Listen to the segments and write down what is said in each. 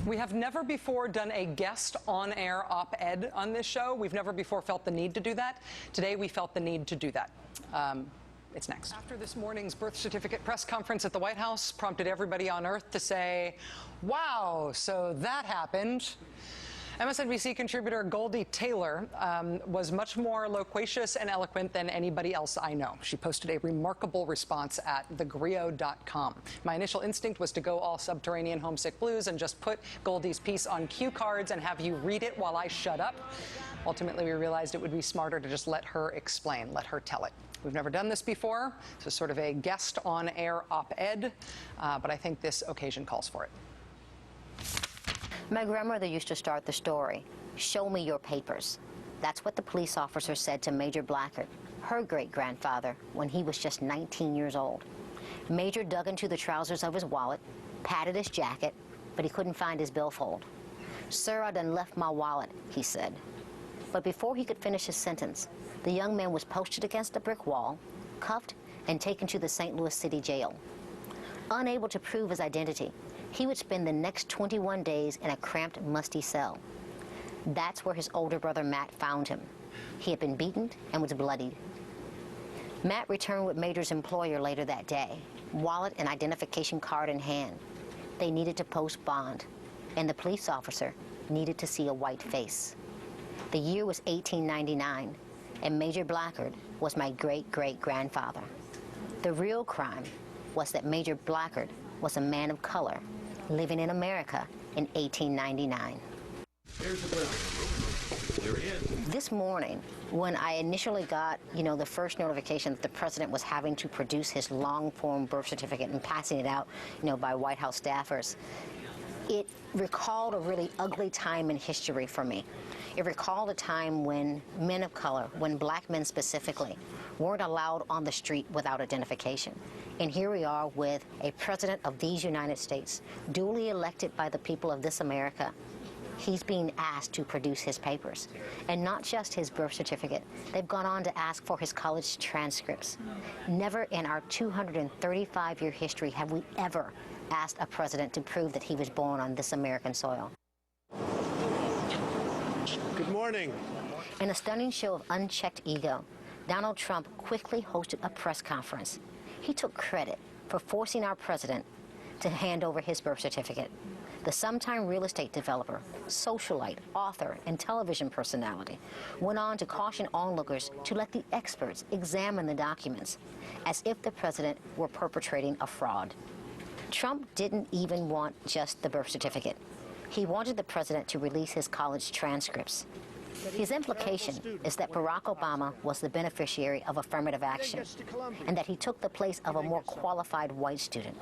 We have never before done a guest on-air op-ed on this show. We've never before felt the need to do that. Today, we felt the need to do that. It's next. After this morning's birth certificate press conference at the White House prompted everybody on Earth to say, wow, so that happened. MSNBC contributor Goldie Taylor was much more loquacious and eloquent than anybody else I know. She posted a remarkable response at thegrio.com. My initial instinct was to go all Subterranean Homesick Blues and just put Goldie's piece on cue cards and have you read it while I shut up. Ultimately, we realized it would be smarter to just let her explain, let her tell it. We've never done this before, so sort of a guest on-air op-ed, but I think this occasion calls for it. My grandmother used to start the story, "Show me your papers." That's what the police officer said to Major Blackard, her great-grandfather, when he was just 19 years old. Major dug into the trousers of his wallet, patted his jacket, but he couldn't find his billfold. "Sir, I done left my wallet," he said. But before he could finish his sentence, the young man was posted against a brick wall, cuffed, and taken to the St. Louis City Jail. Unable to prove his identity, he would spend the next 21 days in a cramped, musty cell. That's where his older brother Matt found him. He had been beaten and was bloodied. Matt returned with Major's employer later that day, wallet and identification card in hand. They needed to post bond, and the police officer needed to see a white face. The year was 1899, and Major Blackard was my great-great-grandfather. The real crime was that Major Blackard was a man of color living in America in 1899. Here's the president. There he is. This morning, when I initially got, the first notification that the president was having to produce his long-form birth certificate and passing it out, by White House staffers, it recalled a really ugly time in history for me. It recalled a time when men of color, when black men specifically, weren't allowed on the street without identification. And here we are with a president of these United States, duly elected by the people of this America. He's being asked to produce his papers, and not just his birth certificate. They've gone on to ask for his college transcripts. Never in our 235-year history have we ever asked a president to prove that he was born on this American soil. Good morning. In a stunning show of unchecked ego, Donald Trump quickly hosted a press conference. He took credit for forcing our president to hand over his birth certificate. The sometime real estate developer, socialite, author, and television personality went on to caution onlookers to let the experts examine the documents, as if the president were perpetrating a fraud. Trump didn't even want just the birth certificate. He wanted the president to release his college transcripts. His implication is that Barack Obama was the beneficiary of affirmative action and that he took the place of a more qualified white student.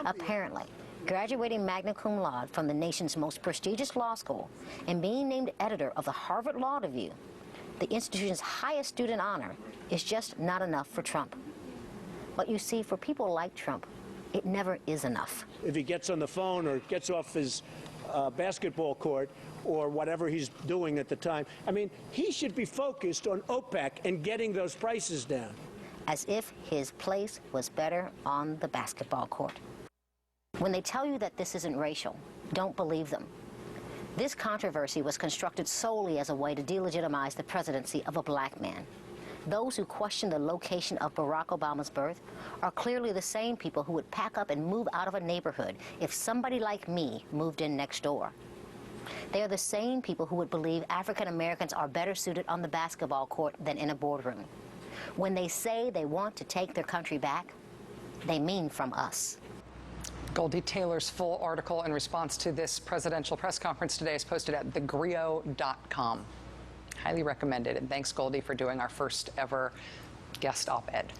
Apparently, graduating magna cum laude from the nation's most prestigious law school and being named editor of the Harvard Law Review, the institution's highest student honor, is just not enough for Trump. But you see, for people like Trump, it never is enough. If he gets on the phone or gets off his basketball court or whatever he's doing at the time, he should be focused on OPEC and getting those prices down. As if his place was better on the basketball court. When they tell you that this isn't racial, don't believe them. This controversy was constructed solely as a way to delegitimize the presidency of a black man. Those who question the location of Barack Obama's birth are clearly the same people who would pack up and move out of a neighborhood if somebody like me moved in next door. They are the same people who would believe African Americans are better suited on the basketball court than in a boardroom. When they say they want to take their country back, they mean from us. Goldie Taylor's full article in response to this presidential press conference today is posted at thegrio.com. Highly recommended, and thanks, Goldie, for doing our first ever guest op-ed.